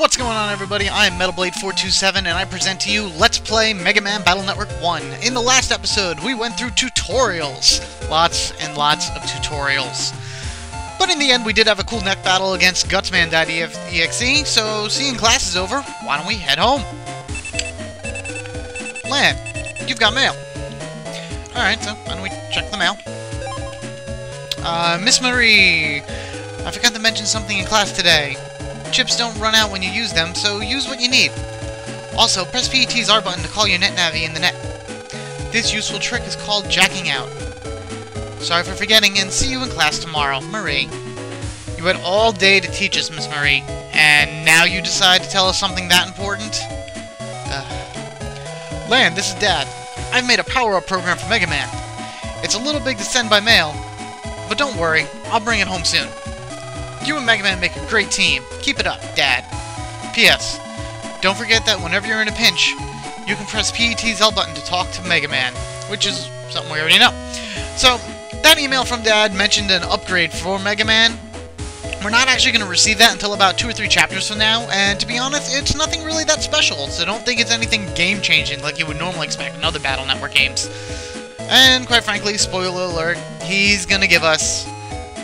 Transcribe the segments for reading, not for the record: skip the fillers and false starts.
What's going on, everybody? I am MetalBlade427, and I present to you Let's Play Mega Man Battle Network 1. In the last episode, we went through tutorials. Lots and lots of tutorials. But in the end, we did have a cool neck battle against Gutsman.exe, so seeing class is over, why don't we head home? Lan, you've got mail. Alright, so why don't we check the mail? Miss Marie, I forgot to mention something in class today. Chips don't run out when you use them, so use what you need. Also, press PET's R button to call your NetNavi in the net. This useful trick is called jacking out. Sorry for forgetting, and see you in class tomorrow, Marie. You had all day to teach us, Miss Marie, and now you decide to tell us something that important? Lan, this is Dad. I've made a power-up program for Mega Man. It's a little big to send by mail, but don't worry, I'll bring it home soon. You and Mega Man make a great team. Keep it up, Dad. P.S. Don't forget that whenever you're in a pinch, you can press PET's L button to talk to Mega Man, which is something we already know. So, that email from Dad mentioned an upgrade for Mega Man. We're not actually going to receive that until about 2 or 3 chapters from now, and to be honest, it's nothing really that special, so don't think it's anything game-changing like you would normally expect in other Battle Network games. And, quite frankly, spoiler alert, he's going to give us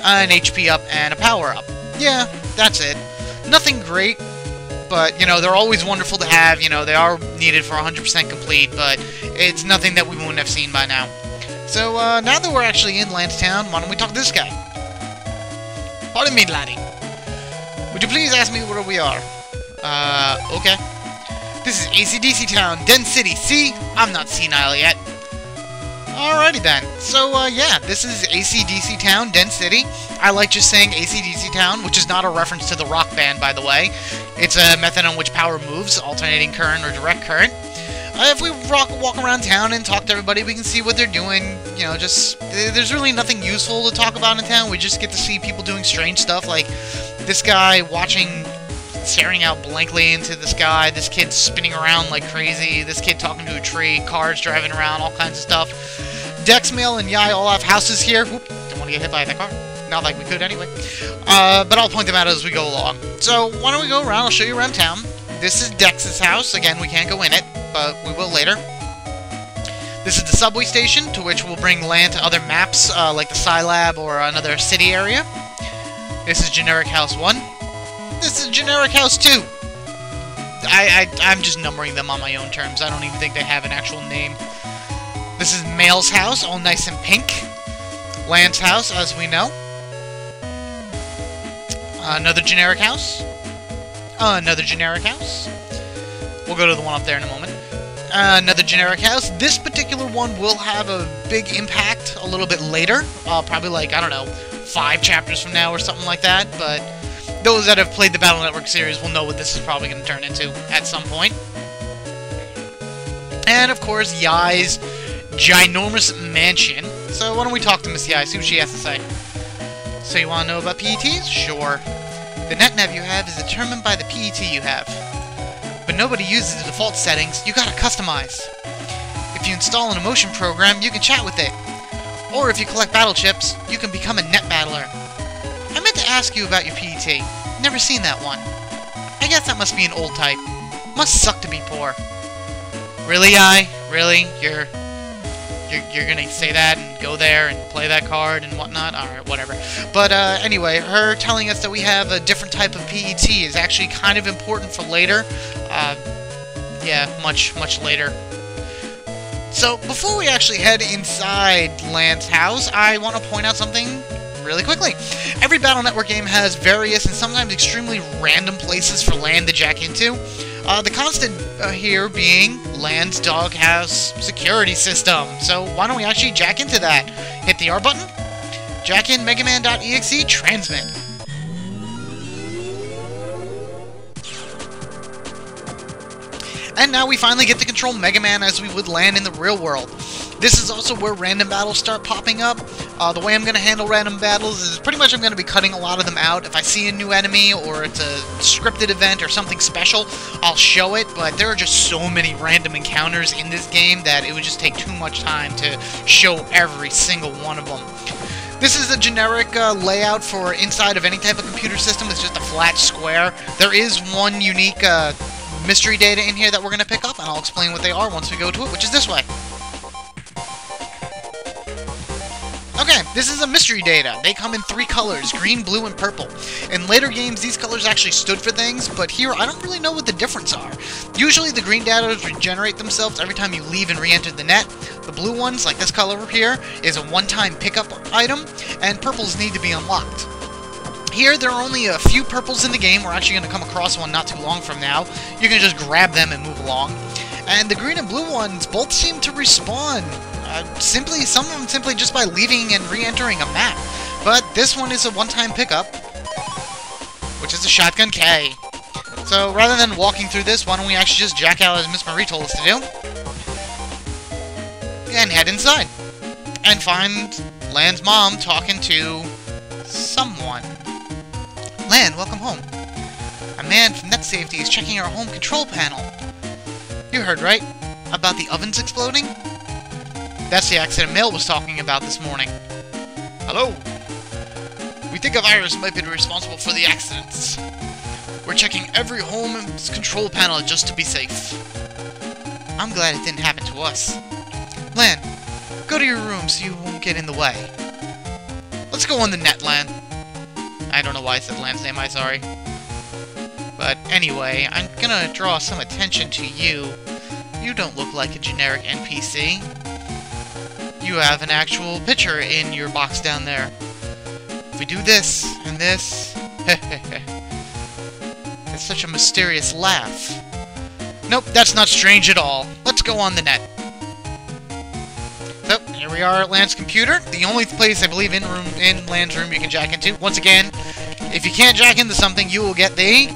an HP up and a power up. Yeah, that's it. Nothing great, but, you know, they're always wonderful to have. You know, they are needed for 100% complete, but it's nothing that we wouldn't have seen by now. So, now that we're actually in Landstown, why don't we talk to this guy? Pardon me, laddie. Would you please ask me where we are? Okay. This is AC/DC Town, Den City. See? I'm not senile yet. Alrighty then. So, yeah, this is AC/DC Town, Den City. I like just saying AC/DC Town, which is not a reference to the rock band, by the way. It's a method on which power moves, alternating current or direct current. If we walk around town and talk to everybody, we can see what they're doing. You know, just, there's really nothing useful to talk about in town. We just get to see people doing strange stuff, like this guy staring out blankly into the sky, this kid spinning around like crazy, this kid talking to a tree, cars driving around, all kinds of stuff. Dex, Mail, and Yai all have houses here. Whoop, don't want to get hit by that car. Not like we could anyway. But I'll point them out as we go along. So, why don't we go around? I'll show you around town. This is Dex's house. Again, we can't go in it, but we will later. This is the subway station, to which we'll bring Lan to other maps, like the Scilab or another city area. This is Generic House 1. This is Generic House 2. I'm just numbering them on my own terms. I don't even think they have an actual name. This is Mail's house, all nice and pink. Lan's house, as we know. Another generic house. Another generic house. We'll go to the one up there in a moment. Another generic house. This particular one will have a big impact a little bit later. Probably like, I don't know, 5 chapters from now or something like that. But those that have played the Battle Network series will know what this is probably going to turn into at some point. And, of course, Yai's ginormous mansion. So why don't we talk to Miss Yai, see what she has to say. So you want to know about PETs? Sure. The NetNav you have is determined by the PET you have. But nobody uses the default settings, you gotta customize. If you install an emotion program, you can chat with it. Or if you collect battle chips, you can become a net battler. I meant to ask you about your PET. Never seen that one. I guess that must be an old type. Must suck to be poor. Really, Yai? Really? You're gonna say that and go there and play that card and whatnot? Alright, whatever. But, anyway, her telling us that we have a different type of PET is actually kind of important for later. Yeah, much later. So, before we actually head inside Lan's house, I want to point out something really quickly. Every Battle Network game has various and sometimes extremely random places for Lan to jack into. The constant here being Lan's doghouse security system. So why don't we actually jack into that? Hit the R button, jack in megaman.exe, transmit. And now we finally get to control Mega Man as we would Lan in the real world. This is also where random battles start popping up. The way I'm going to handle random battles is pretty much I'm going to be cutting a lot of them out. If I see a new enemy or it's a scripted event or something special, I'll show it, but there are just so many random encounters in this game that it would just take too much time to show every single one of them. This is a generic layout for inside of any type of computer system. It's just a flat square. There is one unique mystery data in here that we're going to pick up, and I'll explain what they are once we go to it, which is this way. Okay, this is a mystery data. They come in 3 colors, green, blue, and purple. In later games, these colors actually stood for things, but here, I don't really know what the difference are. Usually, the green data regenerate themselves every time you leave and re-enter the net. The blue ones, like this color over here, is a one-time pickup item, and purples need to be unlocked. Here, there are only a few purples in the game. We're actually going to come across one not too long from now. You can just grab them and move along. And the green and blue ones both seem to respawn. Some of them simply just by leaving and re-entering a map. But this one is a one-time pickup, which is a Shotgun K. So rather than walking through this, why don't we actually just jack out as Miss Marie told us to do, and head inside, and find Lan's mom talking to someone. Lan, welcome home. A man from Net Safety is checking our home control panel. You heard right? About the ovens exploding? That's the accident Mail was talking about this morning. Hello? We think a virus might be responsible for the accidents. We're checking every home's control panel just to be safe. I'm glad it didn't happen to us. Lan, go to your room so you won't get in the way. Let's go on the net, Lan. I don't know why I said Lan's name, I'm sorry. But anyway, I'm gonna draw some attention to you. You don't look like a generic NPC. You have an actual picture in your box down there. If we do this, and this... It's such a mysterious laugh. Nope, that's not strange at all. Let's go on the net. So, here we are at Lan's computer. The only place, I believe, in Lan's room you can jack into. Once again, if you can't jack into something, you will get the...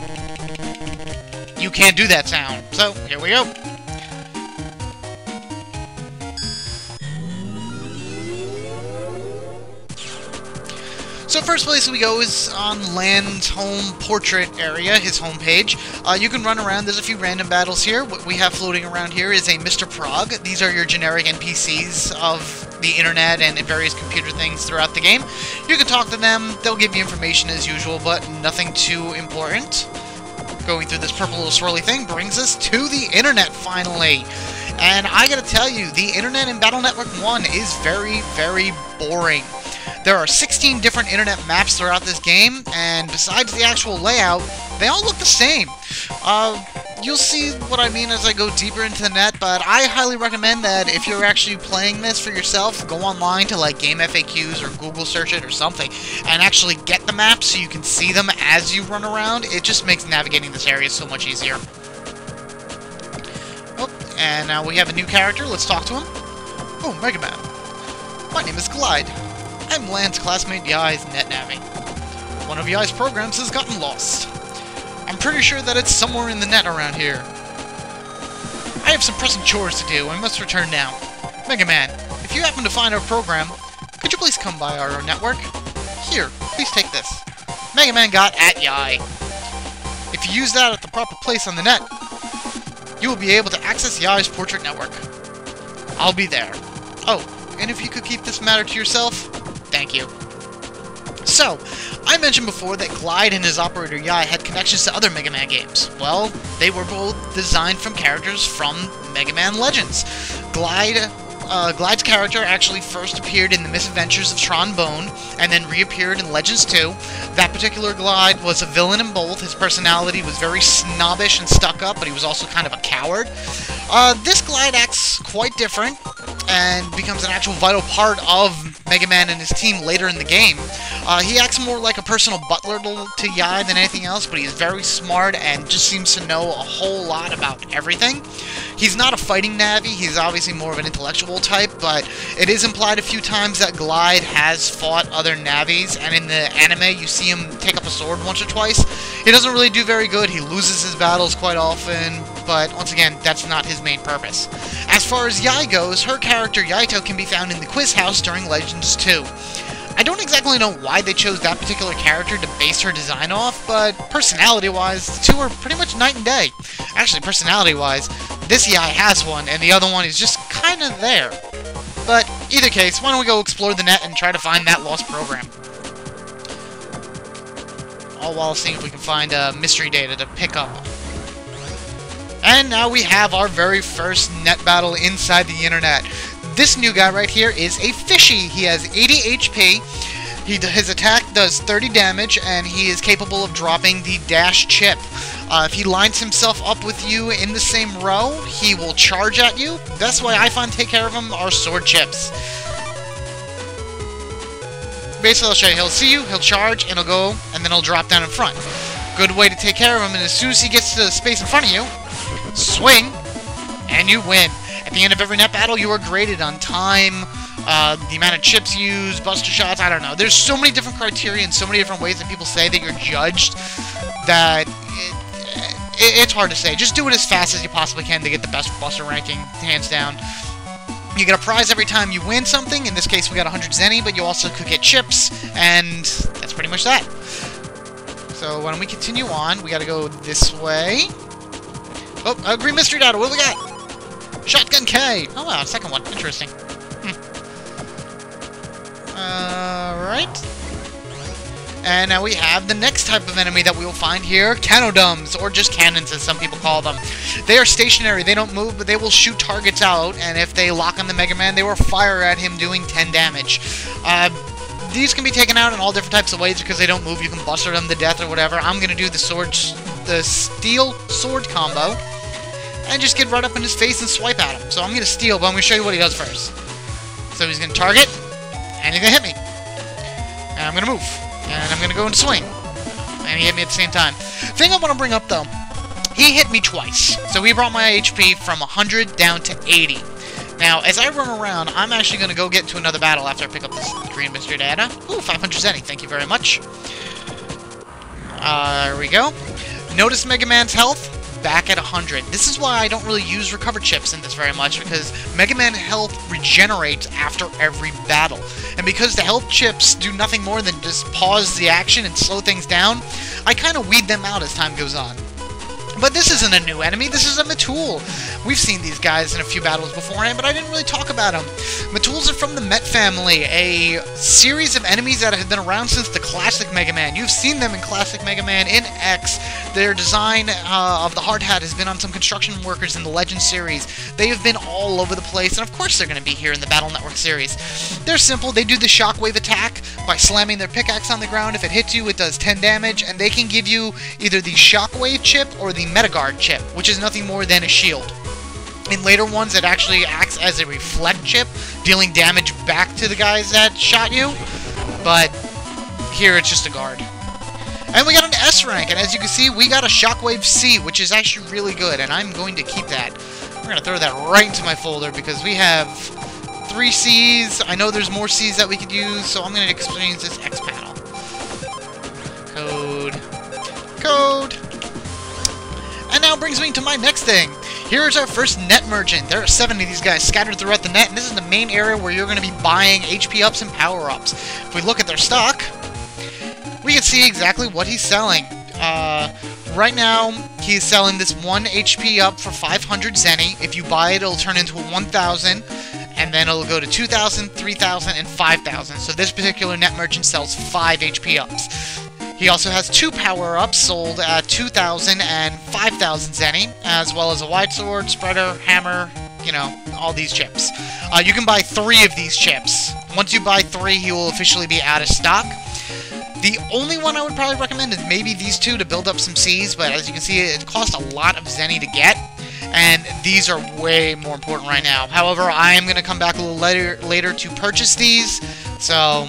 You can't do that sound. So, here we go. So first place we go is on Lan's home portrait area, his home page. You can run around, there's a few random battles here. What we have floating around here is a Mr. Prog. These are your generic NPCs of the internet and various computer things throughout the game. You can talk to them, they'll give you information as usual, but nothing too important. Going through this purple little swirly thing brings us to the internet finally. And I gotta tell you, the internet in Battle Network 1 is very, very boring. There are 16 different internet maps throughout this game, and besides the actual layout, they all look the same. You'll see what I mean as I go deeper into the net, but I highly recommend that if you're actually playing this for yourself, go online to like Game FAQs or Google search it or something, and actually get the maps so you can see them as you run around. It just makes navigating this area so much easier. Oh, and now we have a new character. Let's talk to him. Oh, Mega Man. My name is Gylde. I'm Lan's classmate Yai's NetNavi. One of Yai's programs has gotten lost. I'm pretty sure that it's somewhere in the net around here. I have some pressing chores to do. I must return now. Mega Man, if you happen to find our program, could you please come by our network? Here, please take this. Mega Man got at Yai. If you use that at the proper place on the net, you will be able to access Yai's portrait network. I'll be there. Oh, and if you could keep this matter to yourself, thank you. So, I mentioned before that Gylde and his operator Yai had connections to other Mega Man games. Well, they were both designed from characters from Mega Man Legends. Glyde's character actually first appeared in the Misadventures of Tron Bone, and then reappeared in Legends 2. That particular Gylde was a villain in both. His personality was very snobbish and stuck up, but he was also kind of a coward. This Gylde acts quite different, and becomes an actual vital part of Mega Man and his team later in the game. He acts more like a personal butler to Yai than anything else, but he's very smart and just seems to know a whole lot about everything. He's not a fighting Navi, he's obviously more of an intellectual type, but it is implied a few times that Gylde has fought other Navis, and in the anime you see him take up a sword once or twice. He doesn't really do very good, he loses his battles quite often, but once again, that's not his main purpose. As far as Yai goes, her character Yaito can be found in the Quiz House during Legends 2. I don't exactly know why they chose that particular character to base her design off, but personality-wise, the two are pretty much night and day. Actually, personality-wise, this Yai has one, and the other one is just kind of there. But Either case, why don't we go explore the net and try to find that lost program? All while seeing if we can find mystery data to pick up. And now we have our very first net battle inside the internet. This new guy right here is a fishy. He has 80 HP. His attack does 30 damage, and he is capable of dropping the dash chip. If he lines himself up with you in the same row, he will charge at you. Best way I find to take care of him are sword chips. Basically, I'll show you. He'll see you, he'll charge, and he'll go, and then he'll drop down in front. Good way to take care of him, and as soon as he gets to the space in front of you, swing, and you win. At the end of every net battle, you are graded on time, the amount of chips used, buster shots, I don't know. There's so many different criteria and so many different ways that people say that you're judged that it's hard to say. Just do it as fast as you possibly can to get the best buster ranking, hands down. You get a prize every time you win something. In this case, we got 100 Zenny, but you also could get chips, and that's pretty much that. So why don't we continue on? We gotta go this way. Oh, green mystery data. What do we got? Shotgun K. Oh, wow, second one. Interesting. Alright. And now we have the next type of enemy that we will find here, Canodums, or just cannons as some people call them. They are stationary, they don't move, but they will shoot targets out, and if they lock on the Mega Man, they will fire at him doing 10 damage. These can be taken out in all different types of ways because they don't move. You can buster them to death or whatever. I'm going to do the steel sword combo, and just get right up in his face and swipe at him. So I'm going to steal, but I'm going to show you what he does first. So he's going to target, and he's going to hit me. And I'm going to move. And I'm going to go and swing. And he hit me at the same time. Thing I want to bring up, though, he hit me twice. So he brought my HP from 100 down to 80. Now, as I run around, I'm actually going to go get into another battle after I pick up this green mystery data. Ooh, 500 Zenny. Thank you very much. There we go. Notice Mega Man's health back at 100. This is why I don't really use recover chips in this very much, because Mega Man health regenerates after every battle. And because the health chips do nothing more than just pause the action and slow things down, I kind of weed them out as time goes on. But this isn't a new enemy, this is a Matul. We've seen these guys in a few battles beforehand, but I didn't really talk about them. Matuls are from the Met family, a series of enemies that have been around since the classic Mega Man. You've seen them in classic Mega Man, in X. Their design of the hard hat has been on some construction workers in the Legend series. They have been all over the place, and of course they're going to be here in the Battle Network series. They're simple. They do the shockwave attack by slamming their pickaxe on the ground. If it hits you, it does 10 damage, and they can give you either the shockwave chip or the Metaguard chip, which is nothing more than a shield. In later ones, it actually acts as a reflect chip, dealing damage back to the guys that shot you, but here it's just a guard. And we got an S rank, and as you can see, we got a Shockwave C, which is actually really good, and I'm going to keep that. We're going to throw that right into my folder, because we have 3 C's. I know there's more C's that we could use, so I'm going to experience this X panel. Code. And now brings me to my next thing. Here's our first net merchant. There are 7 of these guys scattered throughout the net, and this is the main area where you're going to be buying HP ups and power ups. If we look at their stock, we can see exactly what he's selling. Right now, he's selling this 1 HP up for 500 Zenny. If you buy it, it'll turn into a 1,000, and then it'll go to 2,000, 3,000, and 5,000. So this particular net merchant sells 5 HP ups. He also has 2 power-ups sold at 2,000 and 5,000 Zenny, as well as a wide sword, spreader, hammer, you know, all these chips. You can buy 3 of these chips. Once you buy 3, he will officially be out of stock. The only one I would probably recommend is maybe these 2 to build up some C's, but as you can see, it costs a lot of Zenny to get, and these are way more important right now. However, I am going to come back a little later to purchase these, so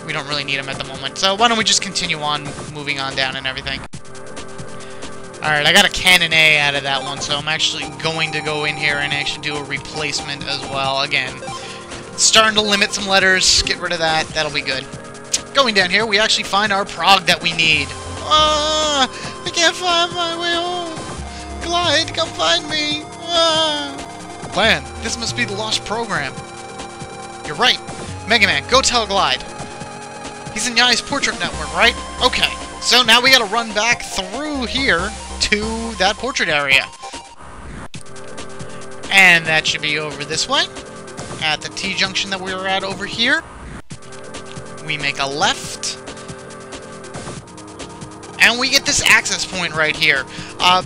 we don't really need them at the moment. So why don't we just continue on, moving on down and everything. Alright, I got a Cannon A out of that one, so I'm actually going to go in here and actually do a replacement as well. Again, starting to limit some letters, get rid of that, that'll be good. Going down here, we actually find our prog that we need. Ah, I can't find my way home. Gylde, come find me. Ah. Plan, this must be the lost program. You're right. Mega Man, go tell Gylde. He's in Yai's portrait network, right? Okay, so now we gotta run back through here to that portrait area. And that should be over this way. at the T-junction that we were at over here. We make a left. And we get this access point right here.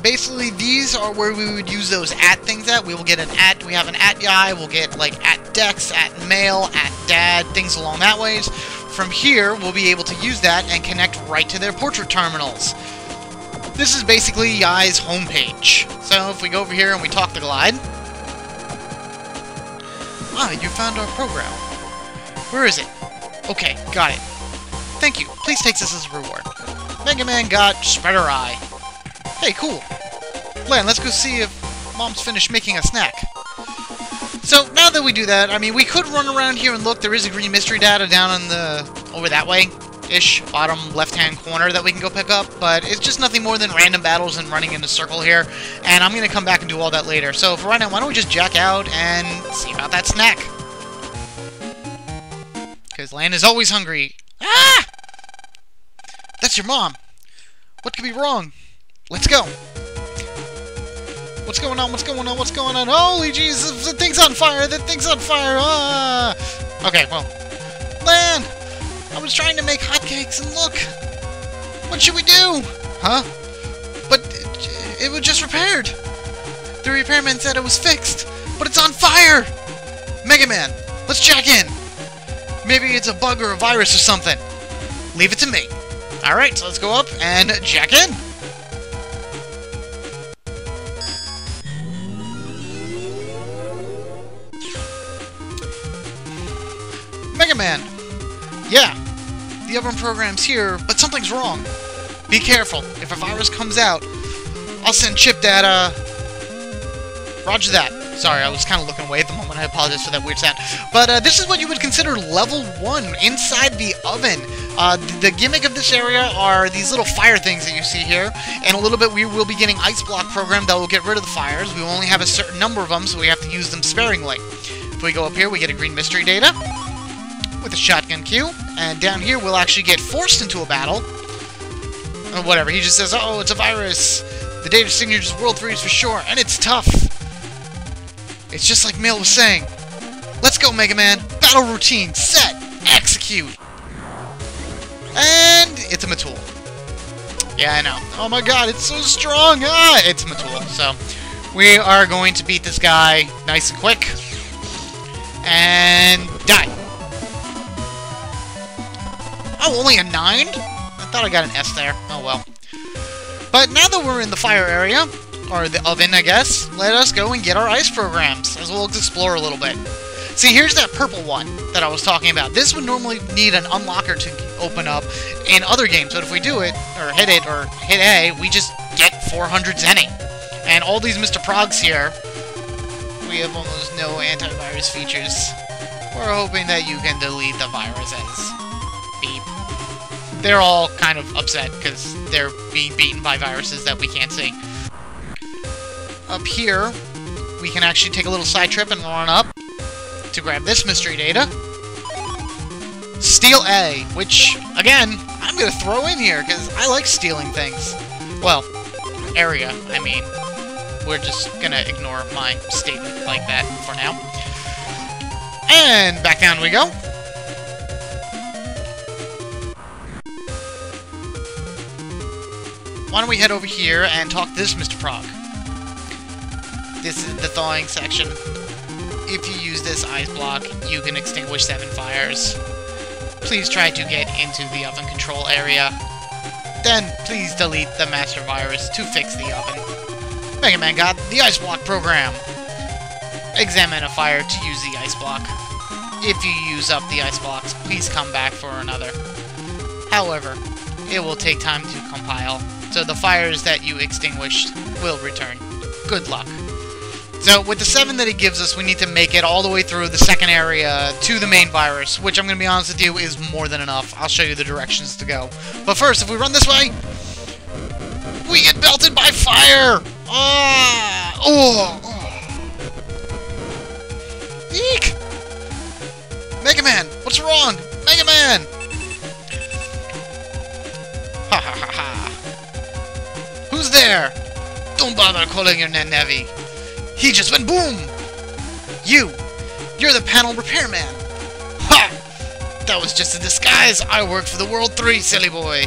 Basically, these are where we would use those at things at. We will get an at, we have an at guy, we'll get like at Dex, at mail, at dad, things along that ways. From here, we'll be able to use that and connect right to their portrait terminals. This is basically Yai's homepage. So if we go over here and we talk to Gylde. Ah, you found our program. Where is it? Okay, got it. Thank you. Please take this as a reward. Mega Man got Spreader Eye. Hey, cool. Lan, let's go see if Mom's finished making a snack. So, now that we do that, I mean, we could run around here and look. There is a green mystery data down on the... over that way-ish, bottom left-hand corner that we can go pick up. But it's just nothing more than random battles and running in a circle here. And I'm going to come back and do all that later. So, for right now, why don't we just jack out and see about that snack? Because Lan is always hungry. Ah! That's your mom. What could be wrong? Let's go. What's going on? What's going on? What's going on? Holy Jesus! The thing's on fire! The thing's on fire! Ah! Okay, well. Lan! I was trying to make hotcakes and look! What should we do? Huh? But it was just repaired. The repairman said it was fixed, but it's on fire! Mega Man, let's check in. Maybe it's a bug or a virus or something. Leave it to me. Alright, so let's go up and jack in. Mega Man! Yeah, the oven program's here, but something's wrong. Be careful. If a virus comes out, I'll send chip data. Roger that. Sorry, I was kind of looking away at the moment. I apologize for that weird sound. But this is what you would consider level 1 inside the oven. The gimmick of this area are these little fire things that you see here. And a little bit we will be getting ice block program that will get rid of the fires. We will only have a certain number of them, so we have to use them sparingly. If we go up here, we get a green mystery data with a shotgun cue. And down here, we'll actually get forced into a battle. Or whatever. He just says, oh, it's a virus. The data signature's world freeze for sure, and it's tough. It's just like Mail was saying. Let's go, Mega Man. Battle routine. Set. Execute. And it's a Matul. Yeah, I know. Oh my god, it's so strong. Ah, it's a Matul. So, we are going to beat this guy nice and quick. And die. Oh, only a 9? I thought I got an S there. Oh well. But now that we're in the fire area, or the oven, I guess, let us go and get our ice programs, as we'll explore a little bit. See, here's that purple one that I was talking about. This would normally need an unlocker to open up in other games, but if we do it, or hit A, we just get 400 Zenny. And all these Mr. Progs here, we have almost no antivirus features. We're hoping that you can delete the viruses. Beep. They're all kind of upset because they're being beaten by viruses that we can't see. Up here, we can actually take a little side trip and run up to grab this mystery data. Steal A, which, again, I'm going to throw in here because I like stealing things. Well, area, I mean. We're just going to ignore my statement like that for now. And back down we go. Why don't we head over here and talk to this Mr. Prog? This is the thawing section. If you use this ice block, you can extinguish 7 fires. Please try to get into the oven control area. Then, please delete the master virus to fix the oven. Mega Man got the ice block program. Examine a fire to use the ice block. If you use up the ice blocks, please come back for another. However, it will take time to compile, so the fires that you extinguished will return. Good luck. So, with the 7 that it gives us, we need to make it all the way through the second area to the main virus, which I'm going to be honest with you is more than enough. I'll show you the directions to go. But first, if we run this way, we get belted by fire! Ah! Oh! Eek! Mega Man, what's wrong? Mega Man! Ha ha ha ha! Who's there? Don't bother calling your Nevi. He just went boom! You! You're the panel repairman. Ha! That was just a disguise. I work for the World 3, silly boy.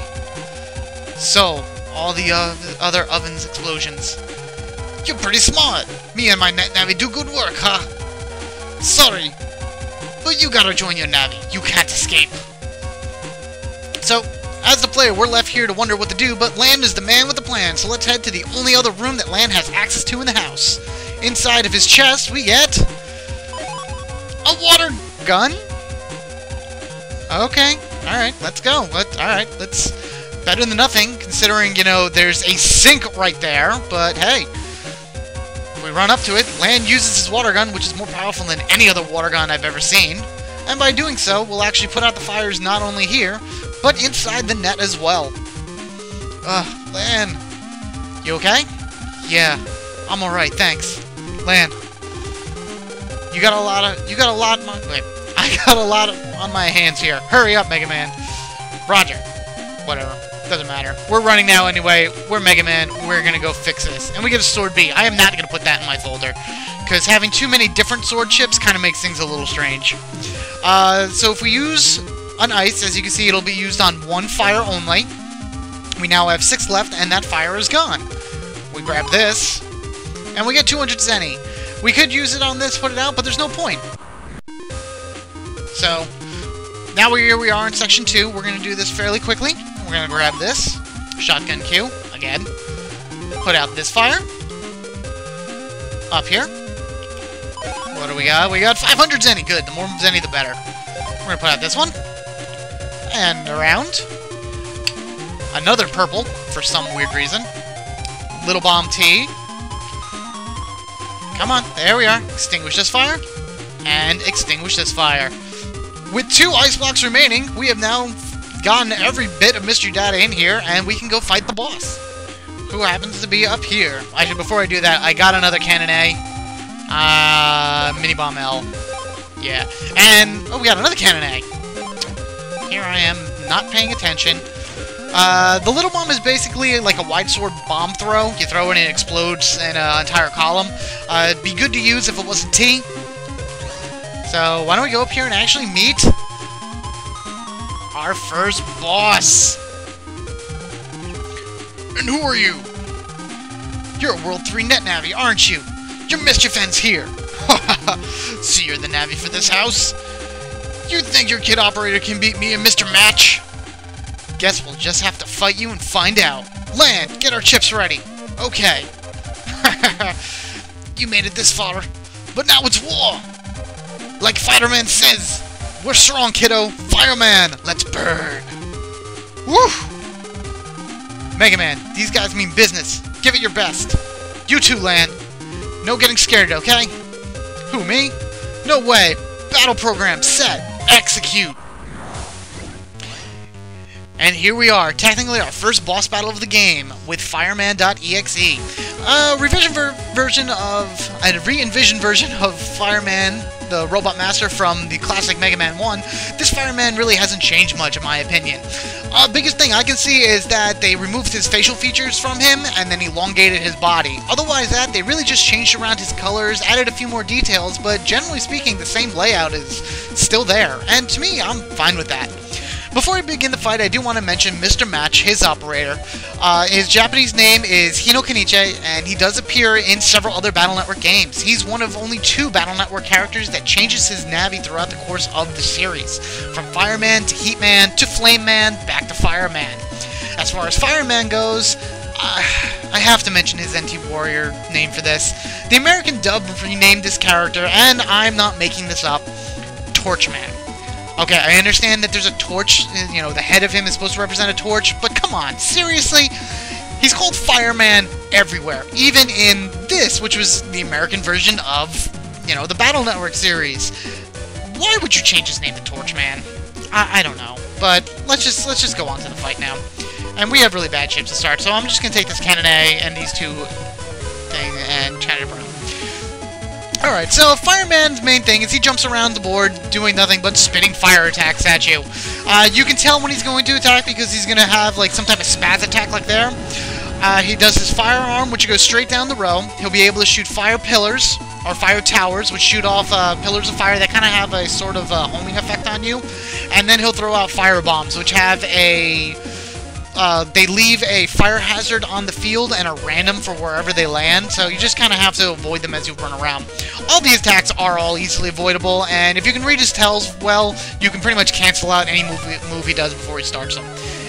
So, all the other ovens explosions. You're pretty smart. Me and my Navi do good work, huh? Sorry, but you gotta join your Navi. You can't escape. So, as the player, we're left here to wonder what to do, but Lan is the man with the plan, so let's head to the only other room that Lan has access to in the house. Inside of his chest, we get a water gun. Okay, alright, let's go. Alright, let's... Better than nothing, considering, you know, there's a sink right there, but hey. We run up to it, Lan uses his water gun, which is more powerful than any other water gun I've ever seen. And by doing so, we'll actually put out the fires not only here, but inside the net as well. Lan. You okay? Yeah, I'm alright, thanks. Lan. I got a lot on my hands here. Hurry up, Mega Man. Roger. Whatever. Doesn't matter. We're running now anyway. We're Mega Man. We're gonna go fix this. And we get a Sword B. I am not gonna put that in my folder, because having too many different sword chips kind of makes things a little strange. So if we use an ice, as you can see, it'll be used on one fire only. We now have 6 left, and that fire is gone. We grab this, and we get 200 Zenny. We could use it on this, put it out, but there's no point. So, now here we are in Section 2. We're going to do this fairly quickly. We're going to grab this. Shotgun Q, again. Put out this fire. Up here. What do we got? We got 500 Zenny. Good. The more Zenny, the better. We're going to put out this one. And around. Another purple, for some weird reason. Little Bomb T. Come on. There we are. Extinguish this fire. And extinguish this fire. With 2 ice blocks remaining, we have now gotten every bit of mystery data in here, and we can go fight the boss, who happens to be up here. Actually, before I do that, I got another Cannon A. Mini Bomb L. Yeah. And, oh, we got another Cannon A. Here I am, not paying attention. The little bomb is basically like a wide sword bomb throw. You throw it and it explodes in an entire column. It'd be good to use if it wasn't T. So, why don't we go up here and actually meet our first boss? And who are you? You're a World 3 Net Navi, aren't you? Your mischief ends here. So you're the Navi for this house? You think your kid operator can beat me and Mr. Match? Guess we'll just have to fight you and find out. Lan, get our chips ready. Okay. You made it this far, but now it's war. Like Fireman says, we're strong, kiddo. Fireman, let's burn. Woo! Mega Man, these guys mean business. Give it your best. You too, Lan. No getting scared, okay? Who, me? No way. Battle program set. Execute. And here we are, technically our first boss battle of the game, with Fireman.exe. A re-envisioned version of Fireman, the Robot Master from the classic Mega Man 1. This Fireman really hasn't changed much, in my opinion. Biggest thing I can see is that they removed his facial features from him, and then elongated his body. Otherwise that, they really just changed around his colors, added a few more details, but generally speaking, the same layout is still there. And to me, I'm fine with that. Before we begin the fight, I do want to mention Mr. Match, his operator. His Japanese name is Hino Kenichi, and he does appear in several other Battle Network games. He's one of only 2 Battle Network characters that changes his Navi throughout the course of the series. From Fireman to Heatman to Flameman, back to Fireman. As far as Fireman goes, I have to mention his NT Warrior name for this. The American dub renamed this character, and I'm not making this up, Torchman. Okay, I understand that there's a torch, you know, the head of him is supposed to represent a torch, but come on, seriously? He's called Fireman everywhere, even in this, which was the American version of, you know, the Battle Network series. Why would you change his name to Torchman? I don't know, but let's just go on to the fight now. And we have really bad shapes to start, so I'm just gonna take this Cannon A and these 2 things and try to burn them. Alright, so Fireman's main thing is he jumps around the board doing nothing but spitting fire attacks at you. You can tell when he's going to attack because he's going to have like some type of spaz attack like there. He does his firearm, which goes straight down the row. He'll be able to shoot fire pillars, are fire towers, which shoot off pillars of fire that kind of have a sort of homing effect on you. And then he'll throw out fire bombs, which have a... they leave a fire hazard on the field and are random for wherever they land, so you just kind of have to avoid them as you run around. All these attacks are all easily avoidable, and if you can read his tells well, you can pretty much cancel out any move he does before he starts them.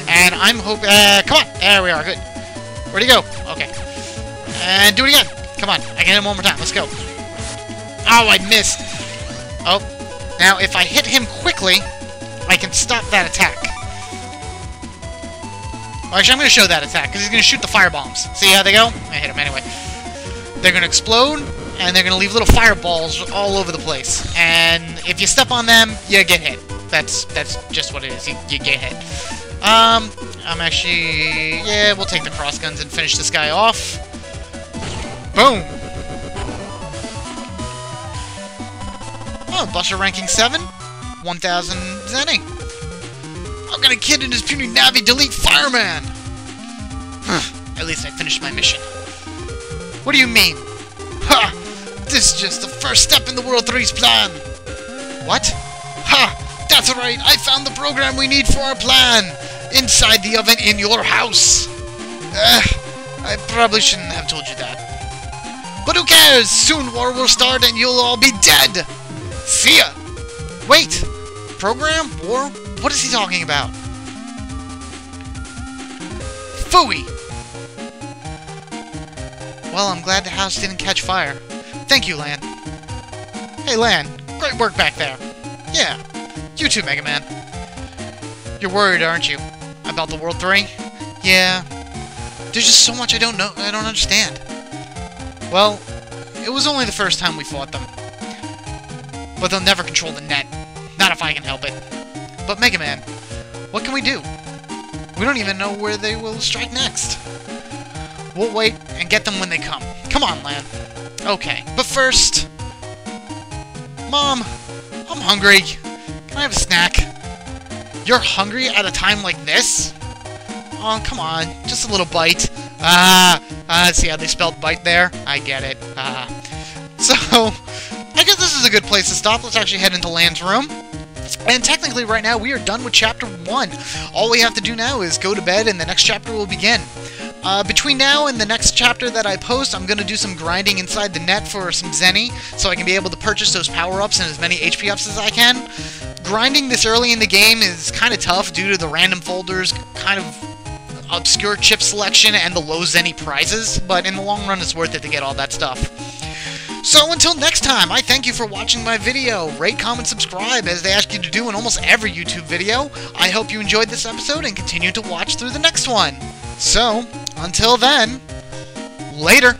And I'm hoping... come on! There we are, good. Where'd he go? Okay. And do it again! Come on, I can hit him one more time, let's go. Oh, I missed! Oh, now if I hit him quickly, I can stop that attack. Actually, I'm going to show that attack, because he's going to shoot the firebombs. See how they go? I hit him anyway. They're going to explode, and they're going to leave little fireballs all over the place. And if you step on them, you get hit. That's just what it is. You get hit. I'm actually... Yeah, we'll take the cross guns and finish this guy off. Boom! Oh, Buster ranking 7. 1,000 Zenny. I'm gonna kid in his puny Navi delete Fireman! At least I finished my mission. What do you mean? Ha! This is just the first step in the World 3's plan! What? Ha! That's right! I found the program we need for our plan! Inside the oven in your house! I probably shouldn't have told you that. But who cares? Soon war will start and you'll all be dead! See ya! Wait! Program? War? What is he talking about? Phooey! Well, I'm glad the house didn't catch fire. Thank you, Lan. Hey, Lan. Great work back there. Yeah. You too, Mega Man. You're worried, aren't you? About the World 3? Yeah. There's just so much I don't know. I don't understand. Well, it was only the first time we fought them. But they'll never control the net. Not if I can help it. But Mega Man, what can we do? We don't even know where they will strike next. We'll wait and get them when they come. Come on, Lan. Okay, but first... Mom, I'm hungry. Can I have a snack? You're hungry at a time like this? Oh, come on. Just a little bite. See how they spelled bite there? I get it. So, I guess this is a good place to stop. Let's actually head into Lan's room. And technically, right now, we are done with Chapter 1. All we have to do now is go to bed, and the next chapter will begin. Between now and the next chapter that I post, I'm going to do some grinding inside the net for some Zenny, so I can be able to purchase those power-ups and as many HP ups as I can. Grinding this early in the game is kind of tough due to the random folders, kind of obscure chip selection, and the low Zenny prizes, but in the long run, it's worth it to get all that stuff. So until next time, I thank you for watching my video. Rate, comment, subscribe, as they ask you to do in almost every YouTube video. I hope you enjoyed this episode and continue to watch through the next one. So, until then, later.